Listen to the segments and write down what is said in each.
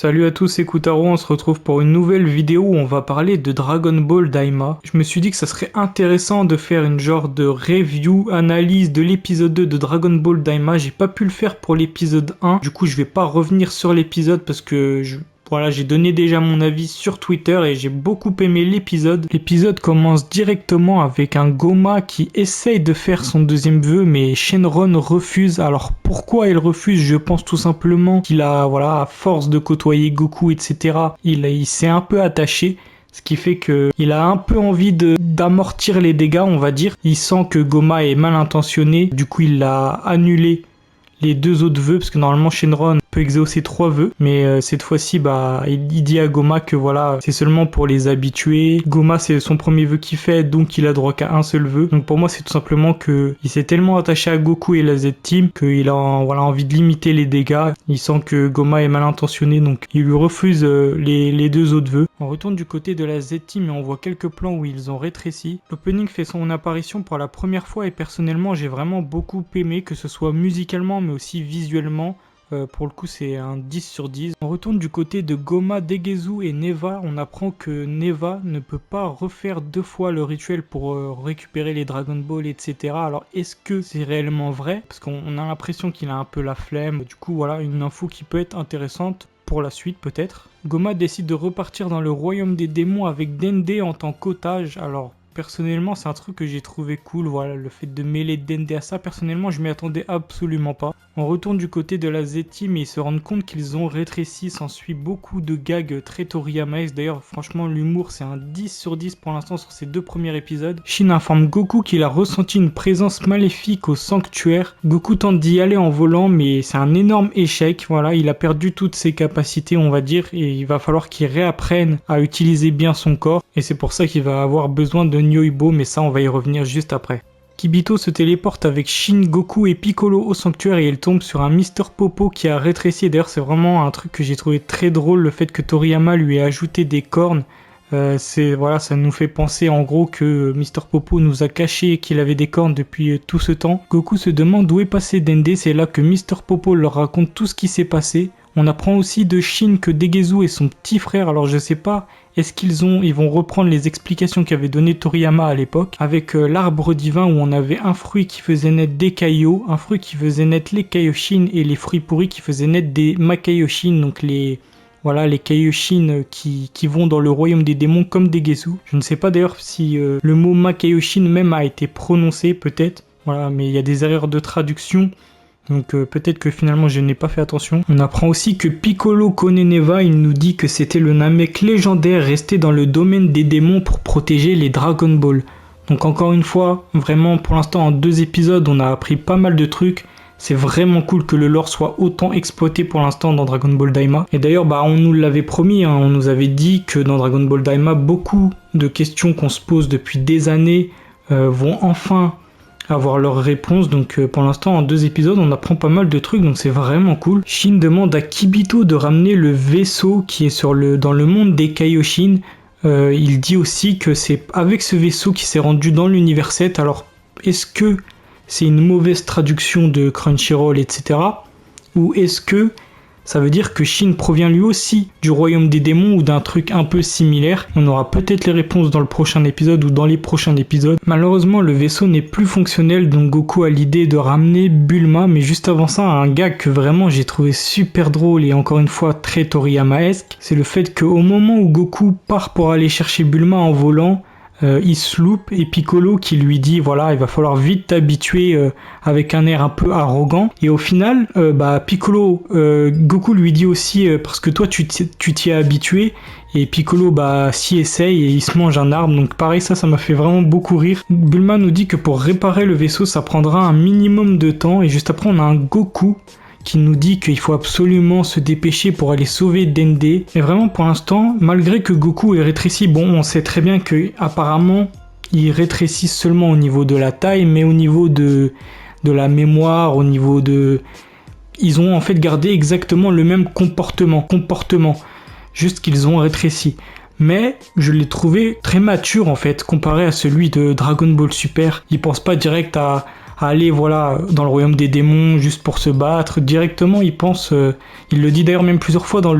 Salut à tous, c'est Koutaro, on se retrouve pour une nouvelle vidéo où on va parler de Dragon Ball Daima. Je me suis dit que ça serait intéressant de faire une genre de review, analyse de l'épisode 2 de Dragon Ball Daima. J'ai pas pu le faire pour l'épisode 1, du coup je vais pas revenir sur l'épisode parce que voilà, j'ai donné déjà mon avis sur Twitter et j'ai beaucoup aimé l'épisode. L'épisode commence directement avec un Goma qui essaye de faire son deuxième vœu, mais Shenron refuse. Alors pourquoi il refuse? Je pense tout simplement qu'il a, voilà, à force de côtoyer Goku, etc., il s'est un peu attaché. Ce qui fait qu'il a un peu envie d'amortir les dégâts, on va dire. Il sent que Goma est mal intentionné, du coup il a annulé les deux autres vœux, parce que normalement Shenron peut exaucer 3 vœux, mais cette fois-ci il dit à Goma que voilà, c'est seulement pour les habitués. Goma, c'est son premier vœu qu'il fait, donc il a droit qu'à un seul vœu. Donc pour moi, c'est tout simplement que il s'est tellement attaché à Goku et la Z-Team qu'il a envie de limiter les dégâts. Il sent que Goma est mal intentionné, donc il lui refuse les deux autres vœux. On retourne du côté de la Z-Team et on voit quelques plans où ils ont rétréci. L'opening fait son apparition pour la première fois et personnellement j'ai vraiment beaucoup aimé, que ce soit musicalement mais aussi visuellement. Pour le coup c'est un 10 sur 10. On retourne du côté de Goma, Degezu et Neva. On apprend que Neva ne peut pas refaire 2 fois le rituel pour récupérer les Dragon Ball, etc. Alors est-ce que c'est réellement vrai? Parce qu'on a l'impression qu'il a un peu la flemme. Du coup voilà, une info qui peut être intéressante pour la suite peut-être. Goma décide de repartir dans le royaume des démons avec Dende en tant qu'otage. Alors personnellement, c'est un truc que j'ai trouvé cool, voilà, le fait de mêler Dende à ça, personnellement, je m'y attendais absolument pas. On retourne du côté de la Z-Team et ils se rendent compte qu'ils ont rétréci, s'ensuit beaucoup de gags très Toriyamaesque. D'ailleurs, franchement, l'humour, c'est un 10 sur 10 pour l'instant sur ces 2 premiers épisodes. Shin informe Goku qu'il a ressenti une présence maléfique au sanctuaire. Goku tente d'y aller en volant, mais c'est un énorme échec, voilà, il a perdu toutes ses capacités, on va dire, et il va falloir qu'il réapprenne à utiliser bien son corps, et c'est pour ça qu'il va avoir besoin de Nyoibo, mais ça on va y revenir juste après. Kibito se téléporte avec Shin, Goku et Piccolo au sanctuaire et il tombe sur un Mister Popo qui a rétréci. D'ailleurs c'est vraiment un truc que j'ai trouvé très drôle, le fait que Toriyama lui ait ajouté des cornes. Ça nous fait penser en gros que Mister Popo nous a caché qu'il avait des cornes depuis tout ce temps. Goku se demande où est passé Dende, c'est là que Mister Popo leur raconte tout ce qui s'est passé. On apprend aussi de Shin que Degezu est son petit frère, alors je sais pas, est-ce qu'ils vont reprendre les explications qu'avait donné Toriyama à l'époque, avec l'arbre divin où on avait un fruit qui faisait naître des Kaio, un fruit qui faisait naître les Kaioshin et les fruits pourris qui faisaient naître des Makaioshin, donc les Kaioshin qui vont dans le royaume des démons comme Degezu. Je ne sais pas d'ailleurs si le mot Makaioshin même a été prononcé, peut-être, voilà, mais il y a des erreurs de traduction. Donc peut-être que finalement je n'ai pas fait attention. On apprend aussi que Piccolo connaît Neva, il nous dit que c'était le Namek légendaire resté dans le domaine des démons pour protéger les Dragon Ball. Donc encore une fois, vraiment pour l'instant en 2 épisodes on a appris pas mal de trucs. C'est vraiment cool que le lore soit autant exploité pour l'instant dans Dragon Ball Daima. Et d'ailleurs on nous l'avait promis, hein, on nous avait dit que dans Dragon Ball Daima beaucoup de questions qu'on se pose depuis des années vont enfin avoir leur réponse. Donc pour l'instant en 2 épisodes on apprend pas mal de trucs, donc c'est vraiment cool. Shin demande à Kibito de ramener le vaisseau qui est dans le monde des Kaioshin. Il dit aussi que c'est avec ce vaisseau qui s'est rendu dans l'univers 7. Alors est-ce que c'est une mauvaise traduction de Crunchyroll, etc. ou est-ce que ça veut dire que Shin provient lui aussi du royaume des démons ou d'un truc un peu similaire? On aura peut-être les réponses dans le prochain épisode ou dans les prochains épisodes. Malheureusement, le vaisseau n'est plus fonctionnel, donc Goku a l'idée de ramener Bulma, mais juste avant ça, un gag que vraiment j'ai trouvé super drôle et encore une fois très Toriyamaesque, c'est le fait qu'au moment où Goku part pour aller chercher Bulma en volant, il se loupe et Piccolo qui lui dit voilà, il va falloir vite t'habituer avec un air un peu arrogant, et au final Goku lui dit aussi parce que toi tu t'y es habitué, et Piccolo s'y essaye et il se mange un arbre. Donc pareil, ça m'a fait vraiment beaucoup rire. Bulma nous dit que pour réparer le vaisseau ça prendra un minimum de temps, et juste après on a un Goku qui nous dit qu'il faut absolument se dépêcher pour aller sauver Dende. Et vraiment pour l'instant, malgré que Goku est rétréci, bon on sait très bien que apparemment il rétrécit seulement au niveau de la taille, mais au niveau de la mémoire, au niveau de... Ils ont en fait gardé exactement le même comportement, juste qu'ils ont rétréci. Mais je l'ai trouvé très mature en fait, comparé à celui de Dragon Ball Super. Il pense pas direct à à aller voilà dans le royaume des démons juste pour se battre. Directement, il pense, il le dit d'ailleurs même plusieurs fois dans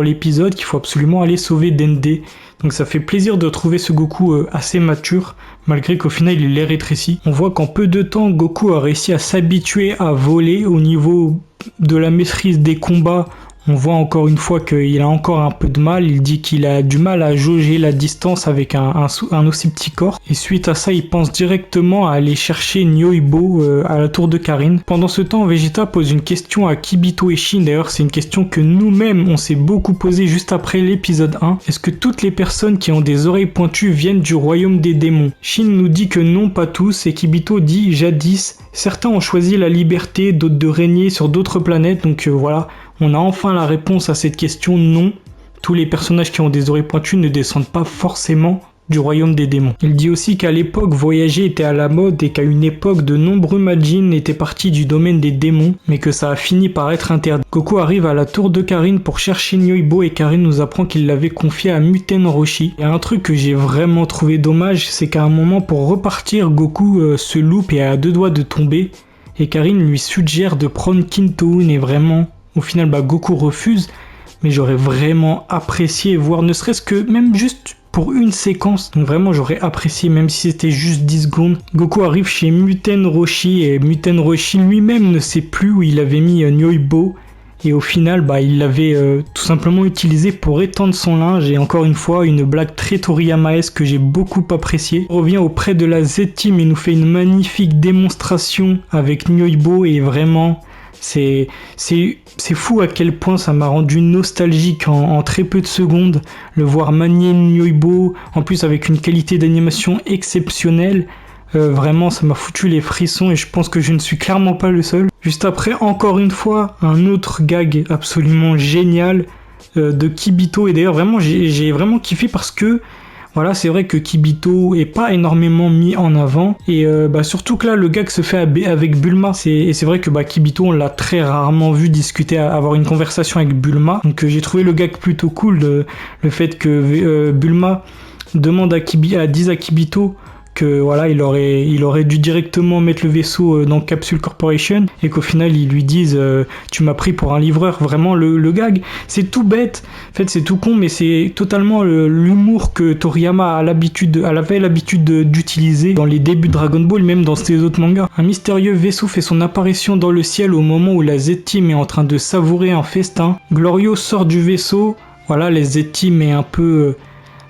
l'épisode, qu'il faut absolument aller sauver Dende. Donc ça fait plaisir de trouver ce Goku assez mature, malgré qu'au final il est rétréci. On voit qu'en peu de temps, Goku a réussi à s'habituer à voler. Au niveau de la maîtrise des combats, on voit encore une fois qu'il a encore un peu de mal. Il dit qu'il a du mal à jauger la distance avec un aussi petit corps. Et suite à ça, il pense directement à aller chercher Nyoibo à la tour de Karin. Pendant ce temps, Vegeta pose une question à Kibito et Shin. D'ailleurs, c'est une question que nous-mêmes, on s'est beaucoup posée juste après l'épisode 1. Est-ce que toutes les personnes qui ont des oreilles pointues viennent du royaume des démons? Shin nous dit que non, pas tous. Et Kibito dit, jadis, certains ont choisi la liberté, d'autres de régner sur d'autres planètes. Donc voilà. On a enfin la réponse à cette question, non. Tous les personnages qui ont des oreilles pointues ne descendent pas forcément du royaume des démons. Il dit aussi qu'à l'époque, voyager était à la mode et qu'à une époque, de nombreux Majin étaient partis du domaine des démons, mais que ça a fini par être interdit. Goku arrive à la tour de Karin pour chercher Nyoibo et Karin nous apprend qu'il l'avait confié à Muten Roshi. Et un truc que j'ai vraiment trouvé dommage, c'est qu'à un moment, pour repartir, Goku se loupe et est à deux doigts de tomber. Et Karin lui suggère de prendre Kintoun et vraiment... Au final, Goku refuse, mais j'aurais vraiment apprécié, voire ne serait-ce que même juste pour une séquence. Donc vraiment, j'aurais apprécié, même si c'était juste 10 secondes. Goku arrive chez Muten Roshi, et Muten Roshi lui-même ne sait plus où il avait mis Nyoibo. Et au final, il l'avait tout simplement utilisé pour étendre son linge. Et encore une fois, une blague très Toriyamaesque que j'ai beaucoup appréciée. On revient auprès de la Z-Team et nous fait une magnifique démonstration avec Nyoibo, et vraiment... C'est fou à quel point ça m'a rendu nostalgique en très peu de secondes. Le voir manier Nyoibo, en plus avec une qualité d'animation exceptionnelle. Vraiment, ça m'a foutu les frissons et je pense que je ne suis clairement pas le seul. Juste après, encore une fois, un autre gag absolument génial de Kibito. Et d'ailleurs, vraiment, j'ai vraiment kiffé parce que... Voilà, c'est vrai que Kibito est pas énormément mis en avant et surtout que là le gag se fait avec Bulma et c'est vrai que Kibito on l'a très rarement vu discuter, avoir une conversation avec Bulma, donc j'ai trouvé le gag plutôt cool, le fait que Bulma demande à Kibito que voilà, il aurait dû directement mettre le vaisseau dans Capsule Corporation et qu'au final ils lui disent tu m'as pris pour un livreur. Vraiment le gag, c'est tout bête, en fait c'est tout con, mais c'est totalement l'humour que Toriyama avait l'habitude d'utiliser dans les débuts de Dragon Ball, même dans ses autres mangas. Un mystérieux vaisseau fait son apparition dans le ciel au moment où la Z-Team est en train de savourer un festin. Glorio sort du vaisseau, voilà, la Z-Team est un peu...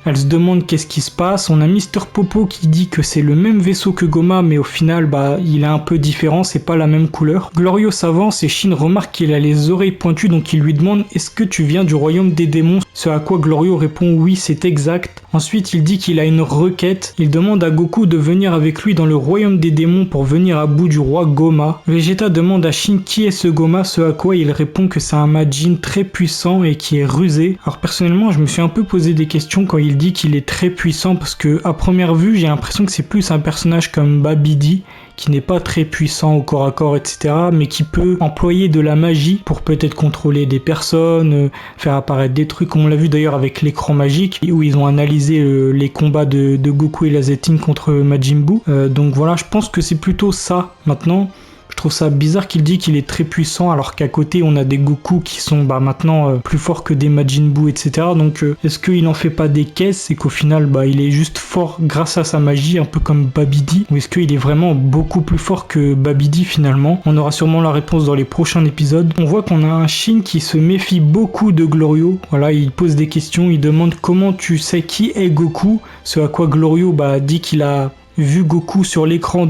Elle se demande qu'est-ce qui se passe. On a Mister Popo qui dit que c'est le même vaisseau que Goma, mais au final, il est un peu différent, c'est pas la même couleur. Glorio s'avance et Shin remarque qu'il a les oreilles pointues, donc il lui demande « Est-ce que tu viens du royaume des démons ?» Ce à quoi Glorio répond « Oui, c'est exact ». Ensuite, il dit qu'il a une requête. Il demande à Goku de venir avec lui dans le royaume des démons pour venir à bout du roi Goma. Vegeta demande à Shin qui est ce Goma, ce à quoi il répond que c'est un Majin très puissant et qui est rusé. Alors personnellement, je me suis un peu posé des questions quand il dit qu'il est très puissant parce que à première vue, j'ai l'impression que c'est plus un personnage comme Babidi qui n'est pas très puissant au corps à corps, etc., mais qui peut employer de la magie pour peut-être contrôler des personnes, faire apparaître des trucs, comme on l'a vu d'ailleurs avec l'écran magique, où ils ont analysé les combats de Goku et la Z-Team contre Majin Buu. Donc voilà, je pense que c'est plutôt ça. Maintenant, je trouve ça bizarre qu'il dit qu'il est très puissant alors qu'à côté on a des Goku qui sont maintenant plus forts que des Majin Buu, etc. Donc est-ce qu'il en fait pas des caisses et qu'au final il est juste fort grâce à sa magie, un peu comme Babidi, ou est-ce qu'il est vraiment beaucoup plus fort que Babidi finalement? On aura sûrement la réponse dans les prochains épisodes. On voit qu'on a un Shin qui se méfie beaucoup de Glorio. Voilà, il pose des questions, il demande comment tu sais qui est Goku, ce à quoi Glorio dit qu'il a vu Goku sur l'écran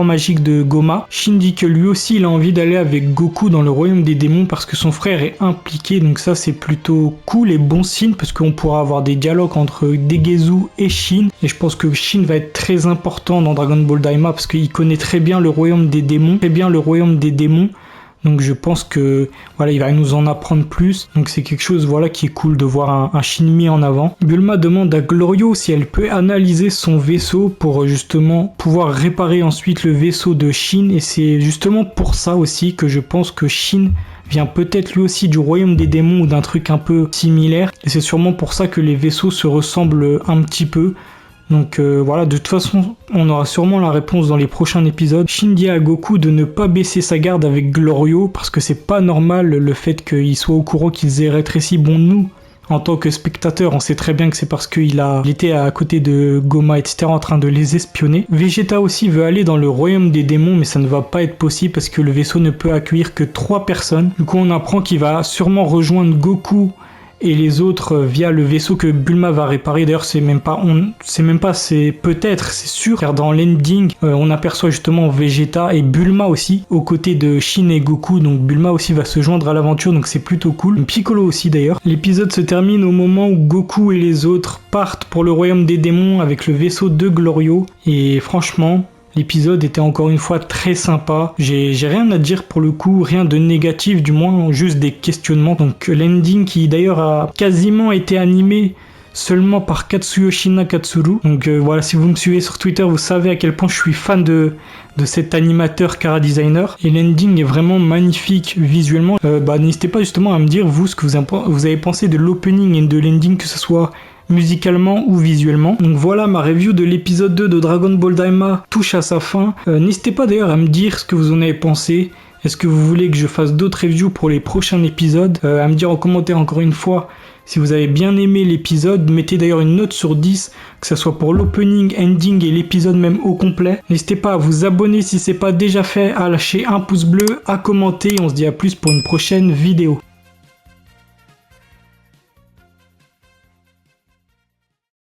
magique de Goma. Shin dit que lui aussi il a envie d'aller avec Goku dans le royaume des démons parce que son frère est impliqué, donc ça c'est plutôt cool et bon signe parce qu'on pourra avoir des dialogues entre Degezu et Shin, et je pense que Shin va être très important dans Dragon Ball Daima parce qu'il connaît très bien le royaume des démons, donc je pense que voilà, il va nous en apprendre plus. Donc c'est quelque chose qui est cool de voir un Shin mis en avant. Bulma demande à Glorio si elle peut analyser son vaisseau pour justement pouvoir réparer ensuite le vaisseau de Shin. Et c'est justement pour ça aussi que je pense que Shin vient peut-être lui aussi du royaume des démons ou d'un truc un peu similaire. Et c'est sûrement pour ça que les vaisseaux se ressemblent un petit peu. Donc voilà, de toute façon, on aura sûrement la réponse dans les prochains épisodes. Shin dit à Goku de ne pas baisser sa garde avec Glorio, parce que c'est pas normal le fait qu'il soit au courant qu'ils aient rétréci. Bon, nous, en tant que spectateur, on sait très bien que c'est parce qu'il était à côté de Goma, etc., en train de les espionner. Vegeta aussi veut aller dans le royaume des démons, mais ça ne va pas être possible parce que le vaisseau ne peut accueillir que 3 personnes. Du coup, on apprend qu'il va sûrement rejoindre Goku et les autres via le vaisseau que Bulma va réparer. D'ailleurs, c'est peut-être, c'est sûr, car dans l'ending, on aperçoit justement Vegeta et Bulma aussi, aux côtés de Shin et Goku, donc Bulma aussi va se joindre à l'aventure, donc c'est plutôt cool. Piccolo aussi d'ailleurs. L'épisode se termine au moment où Goku et les autres partent pour le royaume des démons avec le vaisseau de Glorio, et franchement, l'épisode était encore une fois très sympa. J'ai rien à dire pour le coup, rien de négatif du moins, juste des questionnements. Donc l'ending qui d'ailleurs a quasiment été animé seulement par Katsuyoshi Nakatsuru. Donc voilà, si vous me suivez sur Twitter, vous savez à quel point je suis fan de cet animateur Chara Designer. Et l'ending est vraiment magnifique visuellement. N'hésitez pas justement à me dire vous ce que vous avez pensé de l'opening et de l'ending, que ce soit musicalement ou visuellement. Donc voilà, ma review de l'épisode 2 de Dragon Ball Daima touche à sa fin. N'hésitez pas d'ailleurs à me dire ce que vous en avez pensé. Est-ce que vous voulez que je fasse d'autres reviews pour les prochains épisodes? À me dire en commentaire encore une fois si vous avez bien aimé l'épisode. Mettez d'ailleurs une note sur 10, que ce soit pour l'opening, ending et l'épisode même au complet. N'hésitez pas à vous abonner si c'est pas déjà fait, à lâcher un pouce bleu, à commenter. On se dit à plus pour une prochaine vidéo.